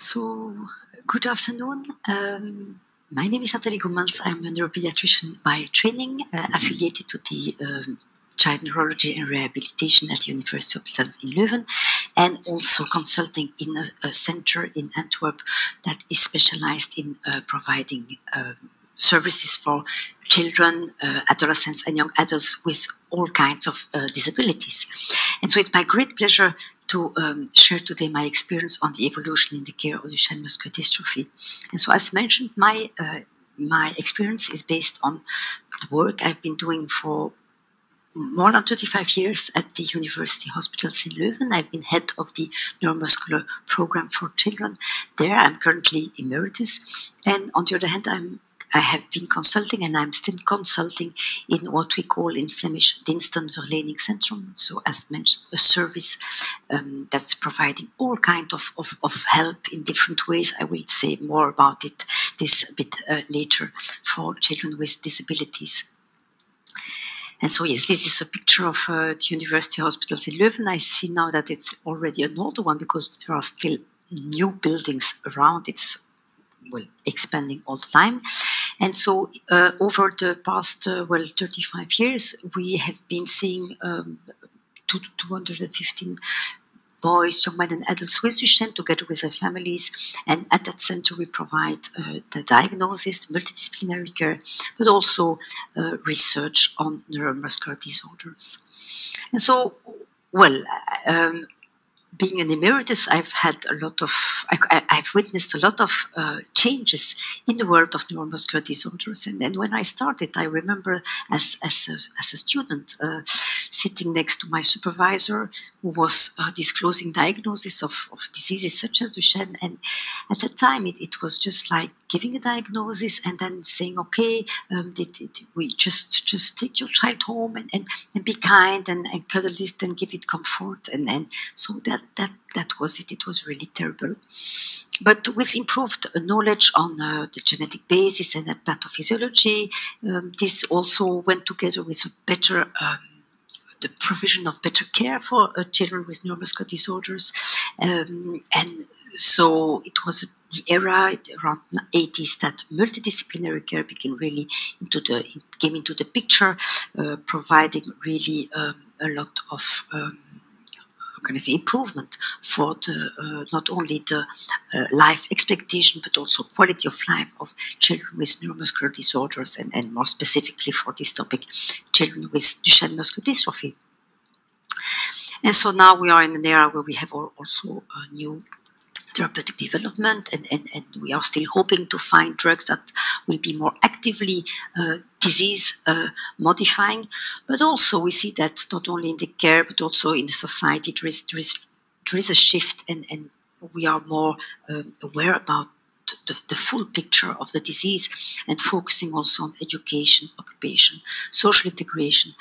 So, good afternoon. My name is Nathalie Goemans. I'm a neuropediatrician by training, affiliated to the Child Neurology and Rehabilitation at the University Hospital in Leuven, and also consulting in a center in Antwerp that is specialized in providing services for children, adolescents, and young adults with all kinds of disabilities. And so it's my great pleasure to share today my experience on the evolution in the care of Duchenne muscular dystrophy. And so, as mentioned, my experience is based on the work I've been doing for more than 35 years at the University Hospitals in Leuven. I've been head of the neuromuscular program for children there. I'm currently emeritus. And on the other hand, I have been consulting, and I'm still consulting in what we call in Flemish dienstverlening centrum. So, as mentioned, a service that's providing all kinds of help in different ways. I will say more about it this a bit later for children with disabilities. And so, yes, this is a picture of the University Hospitals in Leuven. I see now that it's already an older one because there are still new buildings around. It's expanding all the time. And so over the past, 35 years, we have been seeing 215 boys, young men and adults with Duchenne together with their families. And at that center, we provide the diagnosis, multidisciplinary care, but also research on neuromuscular disorders. And so, being an emeritus, I've witnessed a lot of changes in the world of neuromuscular disorders. And then when I started, I remember as a student sitting next to my supervisor who was disclosing diagnosis of diseases such as Duchenne. And at that time, it was just like giving a diagnosis and then saying, okay, we just take your child home and be kind and cuddle it and give it comfort. And so that was it. It was really terrible. But with improved knowledge on the genetic basis and pathophysiology, this also went together with a better the provision of better care for children with neuromuscular disorders. And so it was the era around the 80s that multidisciplinary care became really came into the picture, providing really a lot of improvement for the not only the life expectation but also quality of life of children with neuromuscular disorders, and more specifically for this topic, children with Duchenne muscular dystrophy. And so now we are in an era where we have also a new therapeutic development, and we are still hoping to find drugs that will be more actively disease modifying. But also we see that not only in the care but also in the society there is a shift, and we are more aware about the full picture of the disease, and focusing also on education, occupation, social integration,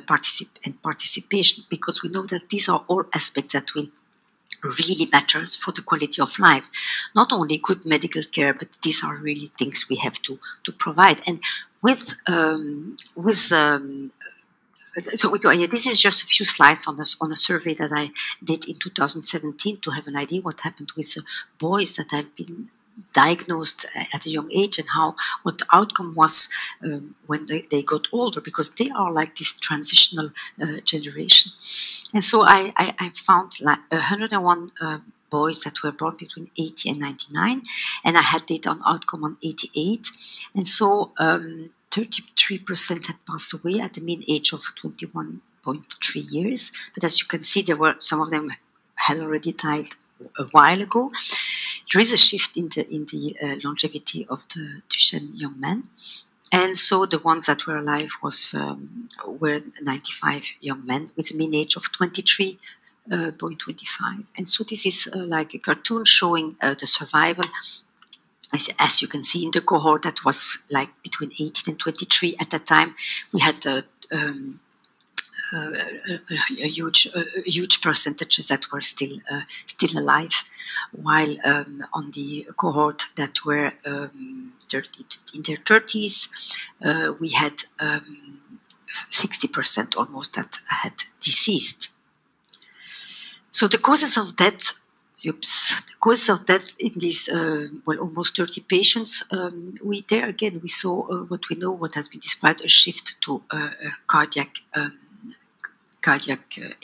participation, because we know that these are all aspects that will really matter for the quality of life. Not only good medical care, but these are really things we have to provide. And this is just a few slides on a survey that I did in 2017 to have an idea what happened with boys that have been diagnosed at a young age, and what the outcome was when they got older, because they are like this transitional generation. And so I found like 101 boys that were born between 80 and 99, and I had data on outcome on 88. And so 33% had passed away at the mean age of 21.3 years. But as you can see, some of them had already died a while ago. There is a shift in the longevity of the Duchenne young men. And so the ones that were alive were 95 young men with a mean age of 23.25. And so this is like a cartoon showing the survival. As you can see in the cohort that was like between 18 and 23 at that time, we had huge percentages that were still alive, while on the cohort that were in their 30s, we had 60% almost that had deceased. So the causes of death The cause of death in these, almost 30 patients, we saw what we know, what has been described, a shift to cardiac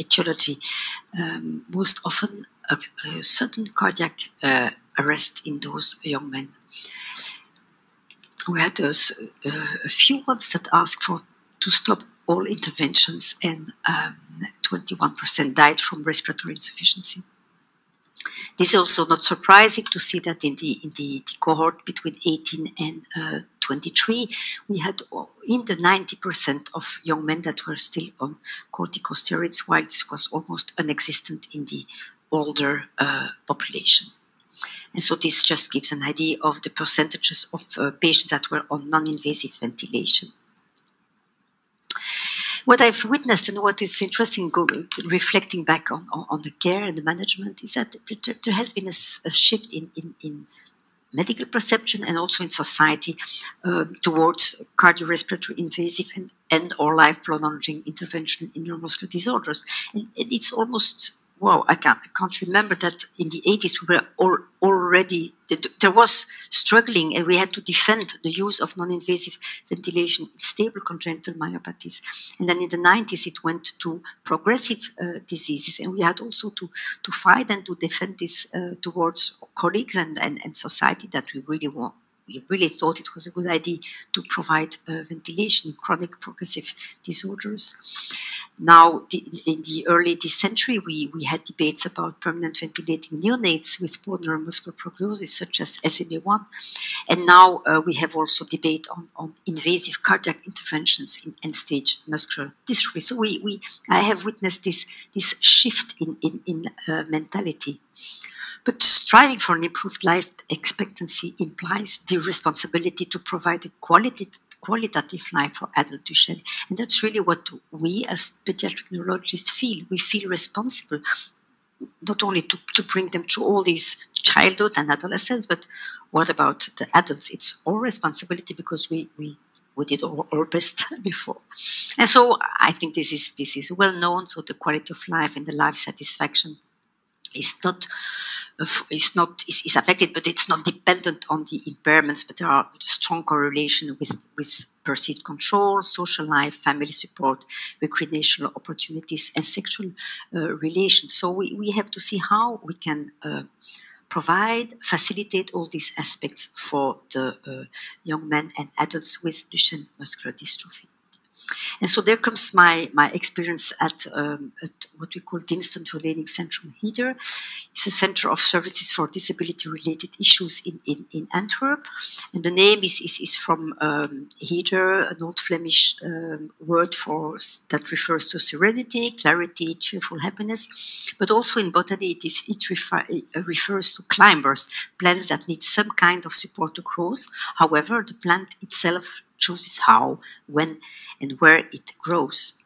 etiology. Most often, a sudden cardiac arrest in those young men. We had a few ones that asked to stop all interventions, and 21% died from respiratory insufficiency. This is also not surprising to see that in the cohort between 18 and 23, we had in the 90% of young men that were still on corticosteroids, while this was almost non-existent in the older population. And so this just gives an idea of the percentages of patients that were on non-invasive ventilation. What I've witnessed and what is interesting, reflecting back on the care and the management, is that there has been a shift in medical perception and also in society towards cardiorespiratory invasive and or life prolonging intervention in neuromuscular disorders. And it's almost, wow, I can't remember that in the 80s we were already, there was struggling, and we had to defend the use of non-invasive ventilation in stable congenital myopathies. And then in the 90s it went to progressive diseases, and we had also to fight and to defend this towards colleagues and society, that we really thought it was a good idea to provide ventilation in chronic progressive disorders. Now, in the early this century, we had debates about permanent ventilating neonates with poor neuromuscular prognosis, such as SMA1. And now we have also debate on invasive cardiac interventions in end-stage muscular dystrophy. So I have witnessed this shift in mentality. But striving for an improved life expectancy implies the responsibility to provide a qualitative life for adult Duchenne. And that's really what we as pediatric neurologists feel. We feel responsible not only to bring them through all these childhood and adolescence, but what about the adults? It's our responsibility, because we did our best before. And so I think this is well known. So the quality of life and the life satisfaction is affected, but it's not dependent on the impairments, but there are strong correlation with perceived control, social life, family support, recreational opportunities, and sexual relations. So we have to see how we can facilitate all these aspects for the young men and adults with Duchenne muscular dystrophy. And so there comes my experience at what we call Dienstverlening Centrum Heder. It's a center of services for disability-related issues in Antwerp. And the name is from Heder, an old Flemish word that refers to serenity, clarity, cheerful happiness. But also in botany, it refers to climbers, plants that need some kind of support to growth. However, the plant itself chooses how, when, and where it grows.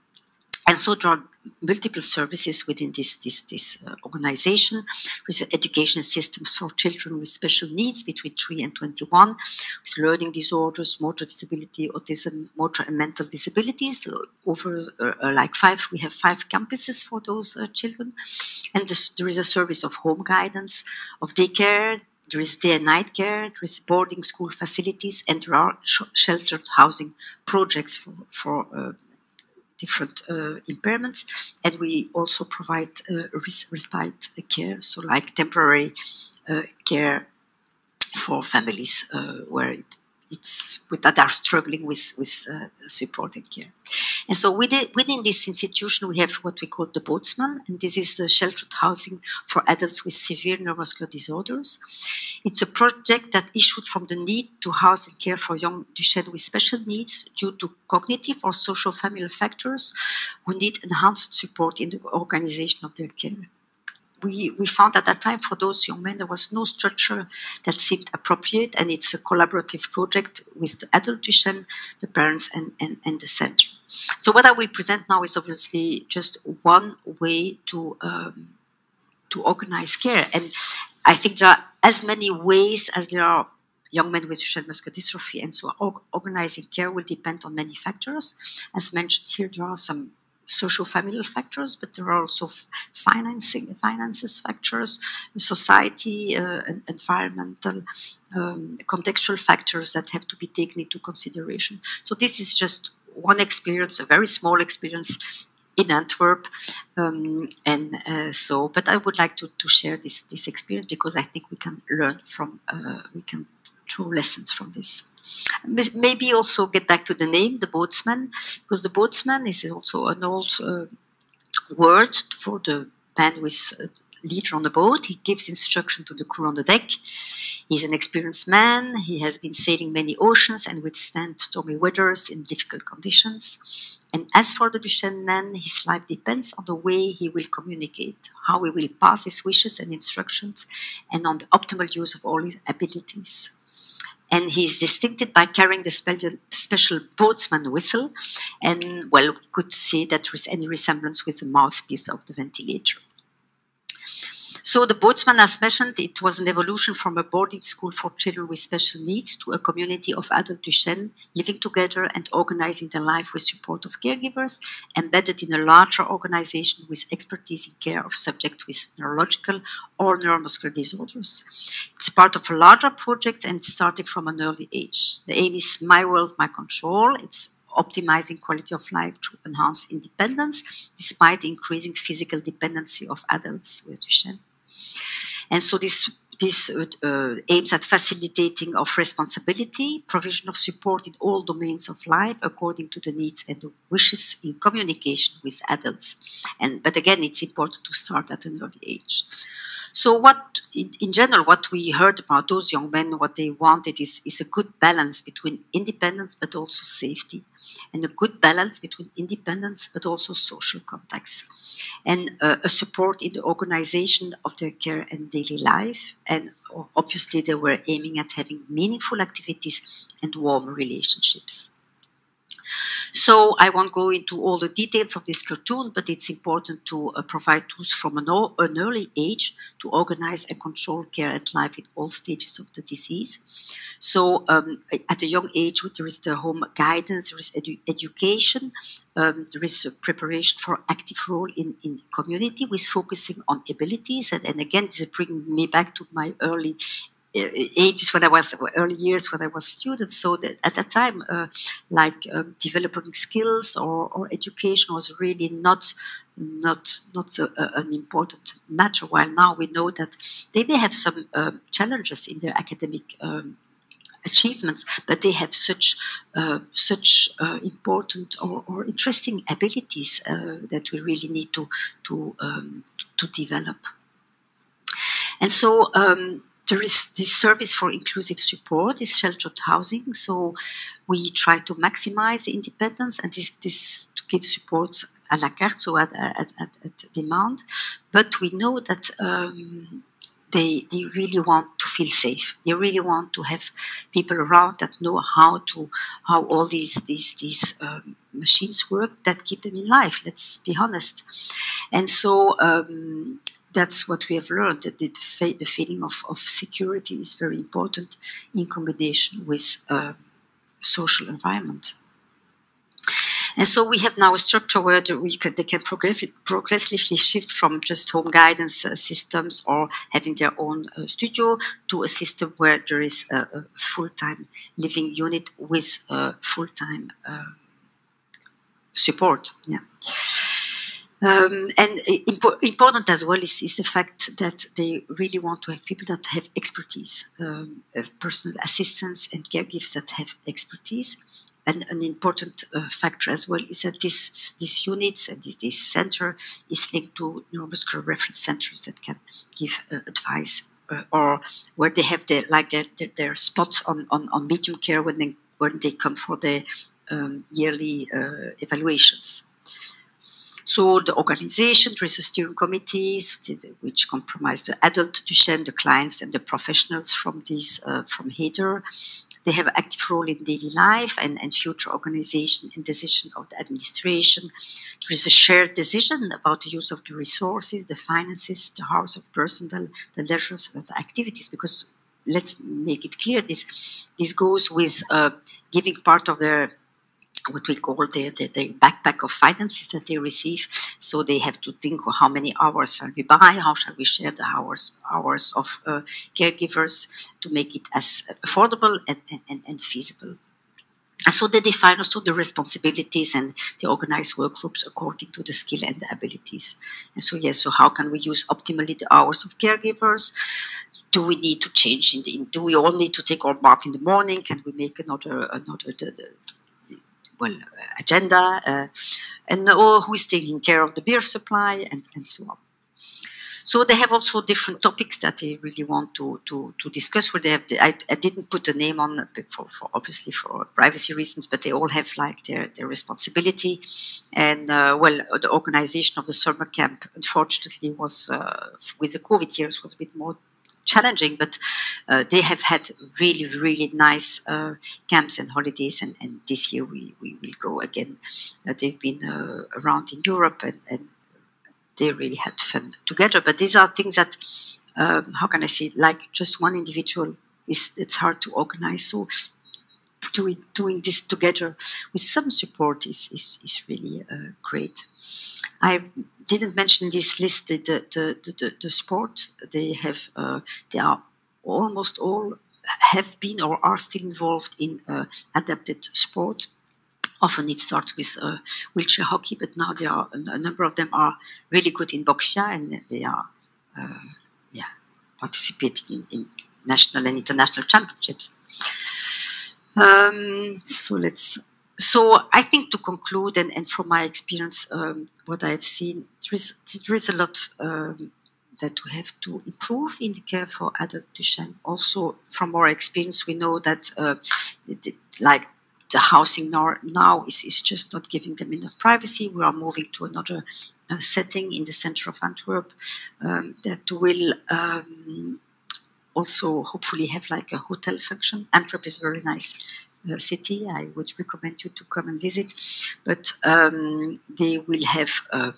And so there are multiple services within this organization, with education systems for children with special needs between 3 and 21, with learning disorders, motor disability, autism, motor and mental disabilities. Over we have 5 campuses for those children. And there is a service of home guidance, of daycare. There is day and night care, there is boarding school facilities, and there are sheltered housing projects for different impairments. And we also provide respite care, so like temporary care for families where that are struggling with supported care. And so within this institution, we have what we call the Bootsman, and this is a sheltered housing for adults with severe neuromuscular disorders. It's a project that issued from the need to house and care for young Duchenne with special needs due to cognitive or social familial factors who need enhanced support in the organization of their care. We found at that time for those young men there was no structure that seemed appropriate, and it's a collaborative project with the adult Duchenne, the parents, and the center. So what I will present now is obviously just one way to organize care, and I think there are as many ways as there are young men with Duchenne muscular dystrophy, and so organizing care will depend on many factors. As mentioned here, there are some socio-familial factors, but there are also finances factors, society, environmental, contextual factors that have to be taken into consideration. So this is just one experience, a very small experience in Antwerp, but I would like to share this experience because I think we can learn from, we can draw lessons from this. Maybe also get back to the name, the boatsman, because the boatsman is also an old word for the man who is leader on the boat. He gives instruction to the crew on the deck. He's an experienced man. He has been sailing many oceans and withstand stormy weathers in difficult conditions. And as for the Duchenne man, his life depends on the way he will communicate, how he will pass his wishes and instructions, and on the optimal use of all his abilities. And he's distincted by carrying the special boatsman whistle, and, well, we could see that there is any resemblance with the mouthpiece of the ventilator. So the boatsman, as mentioned, it was an evolution from a boarding school for children with special needs to a community of adult Duchenne living together and organizing their life with support of caregivers, embedded in a larger organization with expertise in care of subjects with neurological or neuromuscular disorders. It's part of a larger project and started from an early age. The aim is My World, My Control. It's optimizing quality of life to enhance independence despite the increasing physical dependency of adults with Duchenne. And so this aims at facilitating of responsibility, provision of support in all domains of life according to the needs and the wishes in communication with adults. But again, it's important to start at an early age. So what, in general, what we heard about those young men, what they wanted is a good balance between independence but also safety, and a good balance between independence but also social contacts, and a support in the organization of their care and daily life. And obviously they were aiming at having meaningful activities and warm relationships. So I won't go into all the details of this cartoon, but it's important to provide tools from an early age to organize and control care and life in all stages of the disease. So at a young age, there is the home guidance, there is education, there is a preparation for active role in community with focusing on abilities. And again, this is bringing me back to my early ages early years when I was student. So that at that time, developing skills or education was really not an important matter. While now we know that they may have some challenges in their academic achievements, but they have such important or interesting abilities that we really need to develop. And so there is this service for inclusive support, this sheltered housing. So we try to maximize the independence, and this to give support à la carte, so at demand. But we know that they really want to feel safe. They really want to have people around that know how all these machines work that keep them in life. Let's be honest. And so that's what we have learned, that the feeling of security is very important in combination with social environment. And so we have now a structure where they can progressively shift from just home guidance systems or having their own studio to a system where there is a full-time living unit with full-time support. Yeah. And important as well is the fact that they really want to have people that have expertise, personal assistants and caregivers that have expertise. And an important factor as well is that these units and this center is linked to neuromuscular reference centers that can give advice or where they have their spots on medium care when they come for the yearly evaluations. So the organization, there is a steering committee which comprise the adult Duchenne, the clients, and the professionals from HEDER. They have an active role in daily life and future organization and decision of the administration. There is a shared decision about the use of the resources, the finances, the hours of personnel, the leisures, and the activities, because let's make it clear, this goes with giving part of their what we call the backpack of finances that they receive. So they have to think, well, how many hours shall we buy? How shall we share the hours of caregivers to make it as affordable and feasible? And so they define also the responsibilities, and they organize work groups according to the skill and the abilities. And so, yes, so how can we use optimally the hours of caregivers? Do we need to change? Do we all need to take our bath in the morning? Can we make another agenda? And who is taking care of the beer supply, and so on. So they have also different topics that they really want to discuss. Where they have, I didn't put a name on for obviously for privacy reasons, but they all have like their responsibility. And the organization of the summer camp, unfortunately, was with the COVID years was a bit more challenging, but they have had really nice camps and holidays, and this year we will go again. They've been around in Europe, and they really had fun together. But these are things that, how can I say, like just one individual, it's hard to organize. So doing this together with some support is really great. I didn't mention this list, the sport. They are almost all have been or are still involved in adapted sport. Often it starts with wheelchair hockey, but now there are a number of them are really good in boxia, and they are participating in national and international championships. So I think to conclude, and from my experience, what I've seen, there is a lot that we have to improve in the care for adult Duchenne. Also, from our experience, we know that the housing now is just not giving them enough privacy. We are moving to another setting in the center of Antwerp that will also hopefully have like a hotel function. Antwerp is a very nice city. I would recommend you to come and visit. But they will have a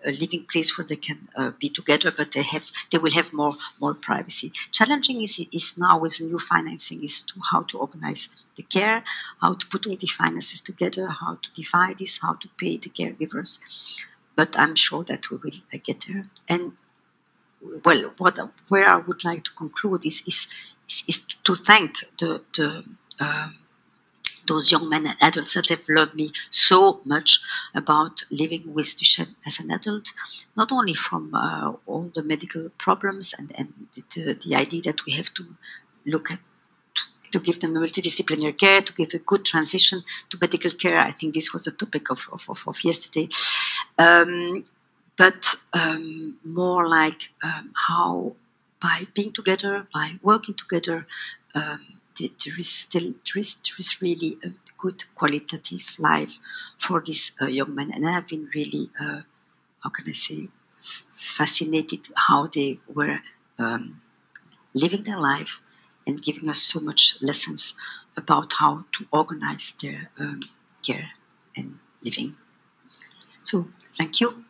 living place where they can be together, but they will have more privacy. Challenging is now with new financing is how to organize the care, how to put all the finances together, how to divide this, how to pay the caregivers. But I'm sure that we will get there. And well, where I would like to conclude is to thank those young men and adults that have learned me so much about living with Duchenne as an adult, not only from all the medical problems and the idea that we have to look at to give them a multidisciplinary care, to give a good transition to medical care. I think this was the topic of yesterday. But more like how by being together, by working together, there is really a good qualitative life for these young men. And I've been really, how can I say, fascinated how they were living their life and giving us so much lessons about how to organize their care and living. So, thank you.